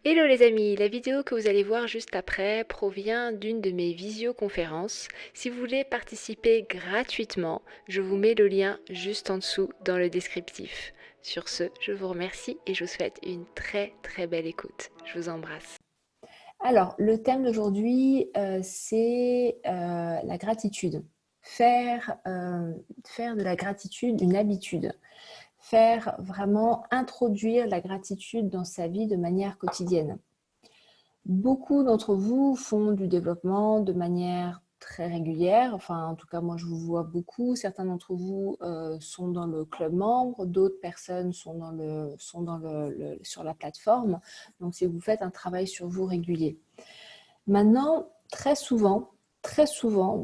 Hello les amis, la vidéo que vous allez voir juste après provient d'une de mes visioconférences. Si vous voulez participer gratuitement, je vous mets le lien juste en dessous dans le descriptif. Sur ce, je vous remercie et je vous souhaite une très très belle écoute. Je vous embrasse. Alors, le thème d'aujourd'hui, c'est la gratitude. Faire de la gratitude une habitude. Faire vraiment introduire la gratitude dans sa vie de manière quotidienne. Beaucoup d'entre vous font du développement de manière très régulière. Enfin, en tout cas, moi, je vous vois beaucoup. Certains d'entre vous sont dans le club membre. D'autres personnes sont sur la plateforme. Donc, si vous faites un travail sur vous régulier. Maintenant, très souvent,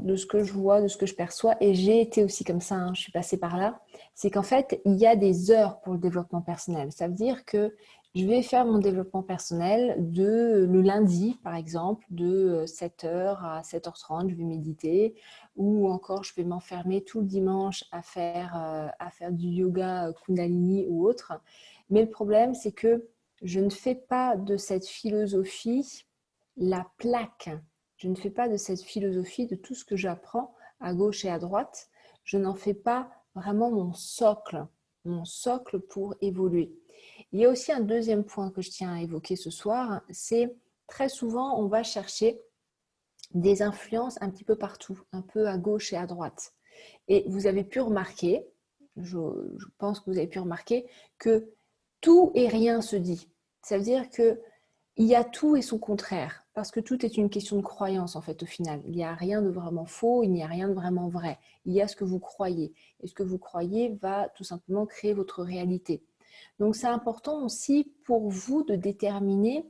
de ce que je vois, de ce que je perçois, et j'ai été aussi comme ça, hein, je suis passée par là, c'est qu'en fait, il y a des heures pour le développement personnel. Ça veut dire que je vais faire mon développement personnel le lundi, par exemple, de 7h à 7h30, je vais méditer, ou encore je vais m'enfermer tout le dimanche à faire du yoga Kundalini ou autre. Mais le problème, c'est que je ne fais pas de cette philosophie la plaque. Je ne fais pas de cette philosophie, de tout ce que j'apprends à gauche et à droite, je n'en fais pas vraiment mon socle pour évoluer. Il y a aussi un deuxième point que je tiens à évoquer ce soir, c'est très souvent on va chercher des influences un petit peu partout, un peu à gauche et à droite. Et vous avez pu remarquer, je pense que vous avez pu remarquer, que tout et rien se dit. Ça veut dire que il y a tout et son contraire, parce que tout est une question de croyance en fait au final. Il n'y a rien de vraiment faux, il n'y a rien de vraiment vrai. Il y a ce que vous croyez. Et ce que vous croyez va tout simplement créer votre réalité. Donc c'est important aussi pour vous de déterminer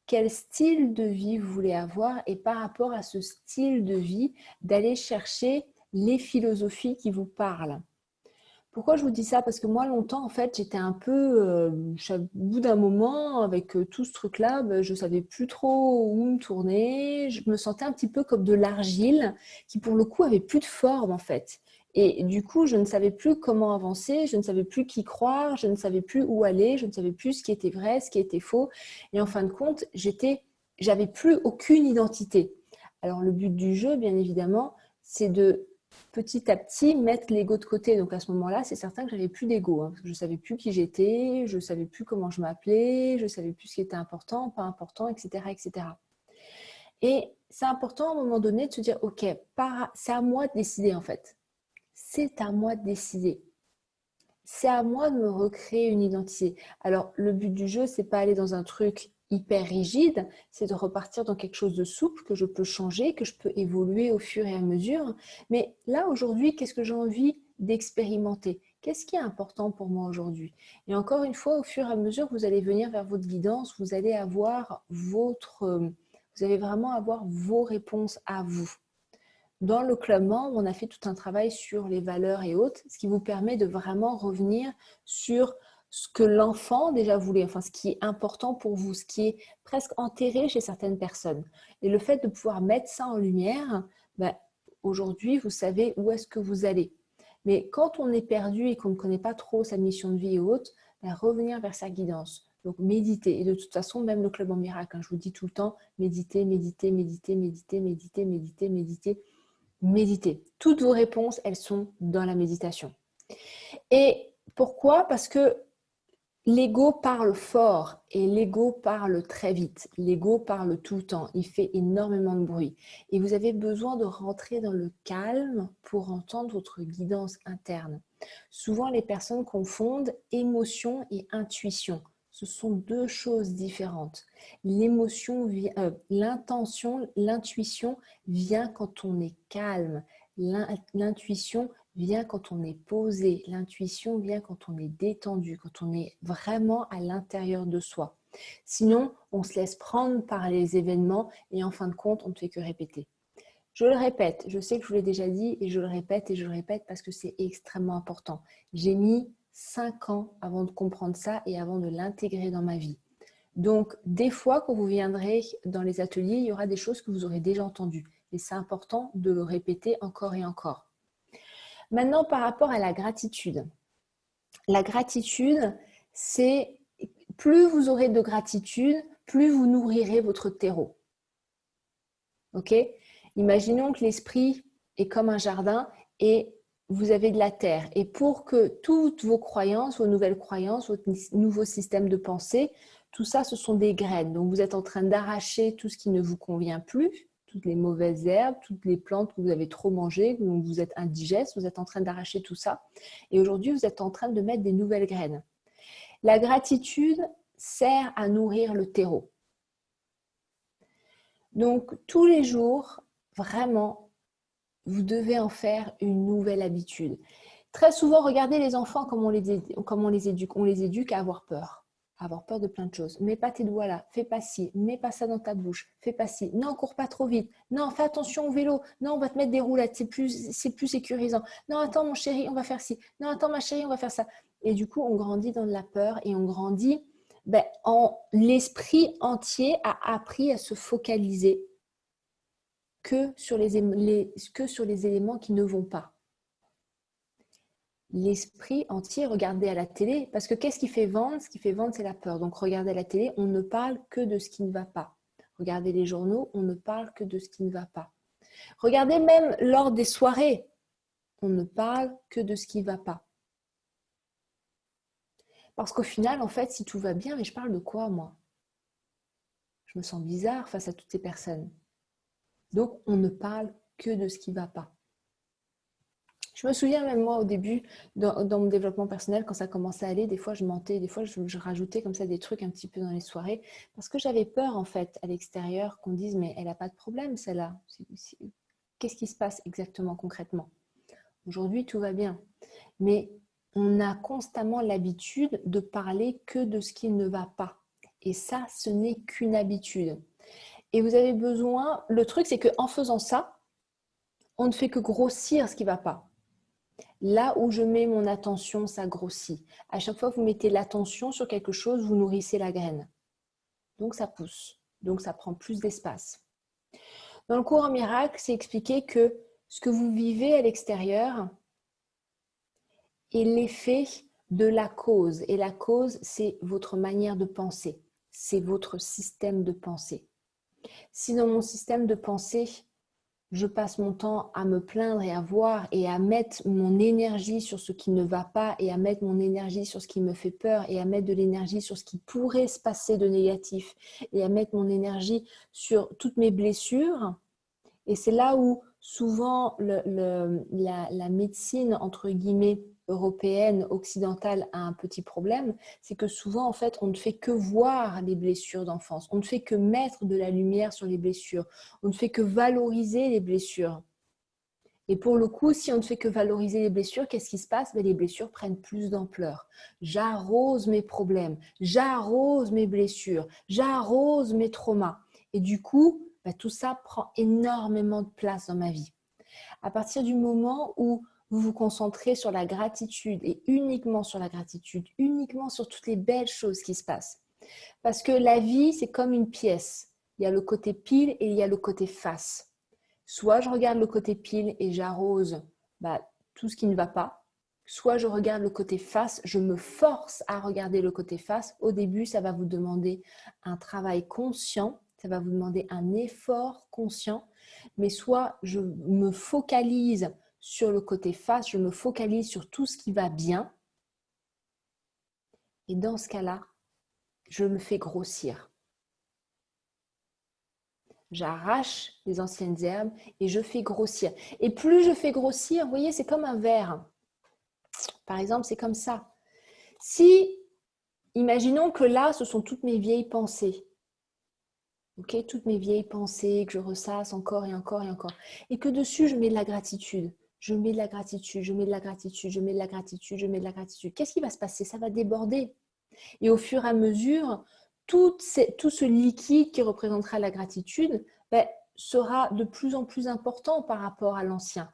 quel style de vie vous voulez avoir et par rapport à ce style de vie, d'aller chercher les philosophies qui vous parlent. Pourquoi je vous dis ça? Parce que moi, longtemps, en fait, j'étais un peu, au bout d'un moment, avec tout ce truc-là, ben, je ne savais plus trop où me tourner. Je me sentais un petit peu comme de l'argile qui, pour le coup, avait plus de forme, en fait. Et du coup, je ne savais plus comment avancer, je ne savais plus qui croire, je ne savais plus où aller, je ne savais plus ce qui était vrai, ce qui était faux. Et en fin de compte, j'avais plus aucune identité. Alors, le but du jeu, bien évidemment, c'est de petit à petit mettre l'ego de côté. Donc à ce moment-là, c'est certain que j'avais plus d'ego, hein, parce que je savais plus qui j'étais, je savais plus comment je m'appelais, je savais plus ce qui était important, pas important, etc., etc. Et c'est important à un moment donné de se dire, ok, c'est à moi de décider en fait. C'est à moi de décider. C'est à moi de me recréer une identité. Alors, le but du jeu, c'est pas aller dans un truc hyper rigide, c'est de repartir dans quelque chose de souple que je peux changer, que je peux évoluer au fur et à mesure. Mais là, aujourd'hui, qu'est-ce que j'ai envie d'expérimenter? Qu'est-ce qui est important pour moi aujourd'hui? Et encore une fois, au fur et à mesure, vous allez venir vers votre guidance, vous allez vraiment avoir vos réponses à vous. Dans le club membre, on a fait tout un travail sur les valeurs et autres, ce qui vous permet de vraiment revenir sur ce que l'enfant déjà voulait, enfin ce qui est important pour vous, ce qui est presque enterré chez certaines personnes. Et le fait de pouvoir mettre ça en lumière, ben, aujourd'hui, vous savez où est-ce que vous allez. Mais quand on est perdu et qu'on ne connaît pas trop sa mission de vie et autres, ben, revenir vers sa guidance. Donc méditer. Et de toute façon, même le club en miracle, hein, je vous dis tout le temps, méditer, méditer, méditer, méditer, méditer, méditer, méditer. Méditer. Toutes vos réponses, elles sont dans la méditation. Et pourquoi? Parce que l'ego parle fort et l'ego parle très vite. L'ego parle tout le temps. Il fait énormément de bruit. Et vous avez besoin de rentrer dans le calme pour entendre votre guidance interne. Souvent, les personnes confondent émotion et intuition. Ce sont deux choses différentes. L'intention, l'intuition vient quand on est calme. L'intuition vient quand on est posé. L'intuition vient quand on est détendu, quand on est vraiment à l'intérieur de soi. Sinon, on se laisse prendre par les événements et en fin de compte, on ne fait que répéter. Je le répète, je sais que je vous l'ai déjà dit et je le répète et je le répète parce que c'est extrêmement important. J'ai mis 5 ans avant de comprendre ça et avant de l'intégrer dans ma vie. Donc, des fois, quand vous viendrez dans les ateliers, il y aura des choses que vous aurez déjà entendues. Et c'est important de le répéter encore et encore. Maintenant, par rapport à la gratitude. La gratitude, c'est plus vous aurez de gratitude, plus vous nourrirez votre terreau. Ok? Imaginons que l'esprit est comme un jardin et vous avez de la terre. Et pour que toutes vos croyances, vos nouvelles croyances, votre nouveau système de pensée, tout ça, ce sont des graines. Donc, vous êtes en train d'arracher tout ce qui ne vous convient plus, toutes les mauvaises herbes, toutes les plantes que vous avez trop mangées, donc vous êtes indigeste, vous êtes en train d'arracher tout ça. Et aujourd'hui, vous êtes en train de mettre des nouvelles graines. La gratitude sert à nourrir le terreau. Donc, tous les jours, vraiment, vous devez en faire une nouvelle habitude. Très souvent, regardez les enfants comme on les éduque. On les éduque à avoir peur de plein de choses. Mets pas tes doigts là, fais pas ci, mets pas ça dans ta bouche, fais pas ci. Non, cours pas trop vite. Non, fais attention au vélo. Non, on va te mettre des roulettes, c'est plus sécurisant. Non, attends mon chéri, on va faire ci. Non, attends ma chérie, on va faire ça. Et du coup, on grandit dans de la peur et on grandit l'esprit entier a appris à se focaliser que sur les éléments qui ne vont pas. L'esprit entier, regardez à la télé, parce que qu'est-ce qui fait vendre? Ce qui fait vendre, c'est la peur. Donc, regardez à la télé, on ne parle que de ce qui ne va pas. Regardez les journaux, on ne parle que de ce qui ne va pas. Regardez même lors des soirées, on ne parle que de ce qui ne va pas. Parce qu'au final, en fait, si tout va bien, mais je parle de quoi, moi? Je me sens bizarre face à toutes ces personnes. Donc, on ne parle que de ce qui ne va pas. Je me souviens même moi au début, dans mon développement personnel, quand ça commençait à aller, des fois je mentais, des fois je rajoutais comme ça des trucs un petit peu dans les soirées, parce que j'avais peur en fait à l'extérieur qu'on dise mais elle n'a pas de problème celle-là. Qu'est-ce qui se passe exactement concrètement? Aujourd'hui tout va bien, mais on a constamment l'habitude de parler que de ce qui ne va pas. Et ça, ce n'est qu'une habitude. Et vous avez besoin, le truc c'est qu'en faisant ça, on ne fait que grossir ce qui ne va pas. Là où je mets mon attention, ça grossit. À chaque fois que vous mettez l'attention sur quelque chose, vous nourrissez la graine. Donc ça pousse. Donc ça prend plus d'espace. Dans le cours en miracle, c'est expliqué que ce que vous vivez à l'extérieur est l'effet de la cause. Et la cause, c'est votre manière de penser. C'est votre système de pensée. Si dans mon système de pensée, je passe mon temps à me plaindre et à voir et à mettre mon énergie sur ce qui ne va pas et à mettre mon énergie sur ce qui me fait peur et à mettre de l'énergie sur ce qui pourrait se passer de négatif et à mettre mon énergie sur toutes mes blessures. Et c'est là où souvent la médecine, entre guillemets, européenne, occidentale a un petit problème, c'est que souvent, en fait, on ne fait que voir les blessures d'enfance. On ne fait que mettre de la lumière sur les blessures. On ne fait que valoriser les blessures. Et pour le coup, si on ne fait que valoriser les blessures, qu'est-ce qui se passe? Les blessures prennent plus d'ampleur. J'arrose mes problèmes, j'arrose mes blessures, j'arrose mes traumas. Et du coup, tout ça prend énormément de place dans ma vie. À partir du moment où vous vous concentrez sur la gratitude et uniquement sur la gratitude, uniquement sur toutes les belles choses qui se passent. Parce que la vie, c'est comme une pièce. Il y a le côté pile et il y a le côté face. Soit je regarde le côté pile et j'arrose tout ce qui ne va pas. Soit je regarde le côté face, je me force à regarder le côté face. Au début, ça va vous demander un travail conscient, ça va vous demander un effort conscient. Mais soit je me focalise sur le côté face, je me focalise sur tout ce qui va bien. Et dans ce cas-là, je me fais grossir. J'arrache les anciennes herbes et je fais grossir. Et plus je fais grossir, vous voyez, c'est comme un verre. Par exemple, c'est comme ça. Si, imaginons que là, ce sont toutes mes vieilles pensées. Ok, toutes mes vieilles pensées que je ressasse encore et encore et encore. Et que dessus, je mets de la gratitude. Je mets de la gratitude, je mets de la gratitude, je mets de la gratitude, je mets de la gratitude. Qu'est-ce qui va se passer? Ça va déborder. Et au fur et à mesure, tout ce liquide qui représentera la gratitude sera de plus en plus important par rapport à l'ancien.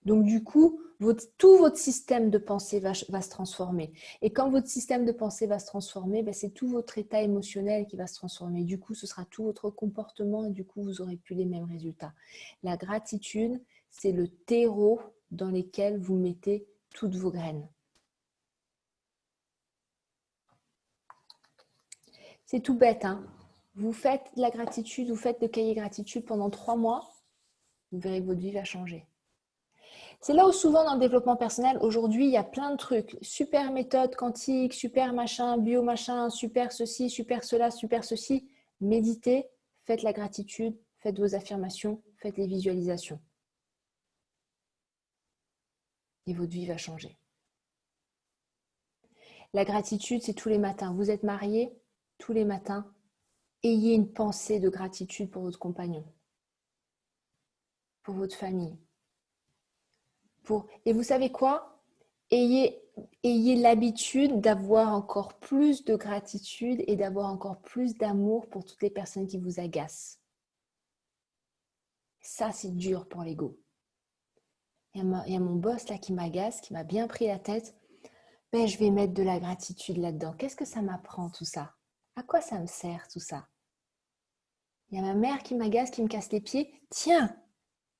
Donc du coup, tout votre système de pensée va se transformer. Et quand votre système de pensée va se transformer, c'est tout votre état émotionnel qui va se transformer. Du coup, ce sera tout votre comportement et du coup, vous n'aurez plus les mêmes résultats. La gratitude, c'est le terreau dans lequel vous mettez toutes vos graines. C'est tout bête, hein. Vous faites de la gratitude, vous faites le cahier gratitude pendant 3 mois, vous verrez que votre vie va changer. C'est là où souvent dans le développement personnel, aujourd'hui, il y a plein de trucs. Super méthode quantique, super machin, bio machin, super ceci, super cela, super ceci. Méditez, faites la gratitude, faites vos affirmations, faites les visualisations. Et votre vie va changer. La gratitude, c'est tous les matins. Vous êtes marié, tous les matins, ayez une pensée de gratitude pour votre compagnon, pour votre famille. Et vous savez quoi? Ayez l'habitude d'avoir encore plus de gratitude et d'avoir encore plus d'amour pour toutes les personnes qui vous agacent. Ça, c'est dur pour l'ego. Il y a mon boss là qui m'agace, qui m'a bien pris la tête. Ben, je vais mettre de la gratitude là-dedans. Qu'est-ce que ça m'apprend tout ça? À quoi ça me sert tout ça? Il y a ma mère qui m'agace, qui me casse les pieds. Tiens,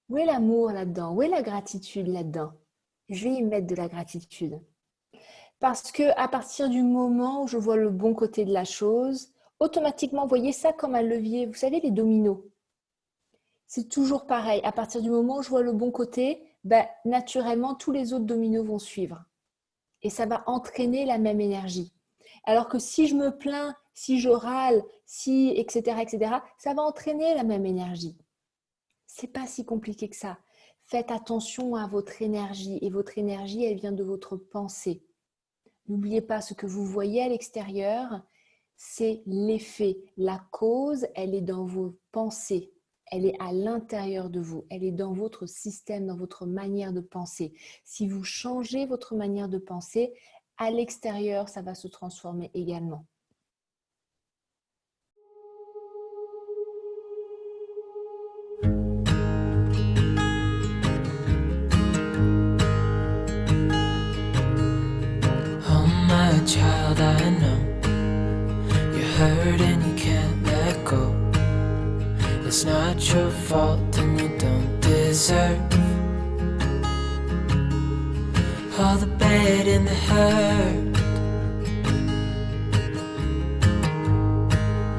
où est l'amour là-dedans? Où est la gratitude là-dedans? Je vais y mettre de la gratitude. Parce qu'à partir du moment où je vois le bon côté de la chose, automatiquement, voyez ça comme un levier. Vous savez, les dominos. C'est toujours pareil. À partir du moment où je vois le bon côté, ben, naturellement, tous les autres dominos vont suivre. Et ça va entraîner la même énergie. Alors que si je me plains, si je râle, etc., ça va entraîner la même énergie. C'est pas si compliqué que ça. Faites attention à votre énergie. Et votre énergie, elle vient de votre pensée. N'oubliez pas, ce que vous voyez à l'extérieur, c'est l'effet. La cause, elle est dans vos pensées. Elle est à l'intérieur de vous. Elle est dans votre système, dans votre manière de penser. Si vous changez votre manière de penser, à l'extérieur, ça va se transformer également. Child, I know you're hurt and you can't let go. It's not your fault and you don't deserve all the bad and the hurt.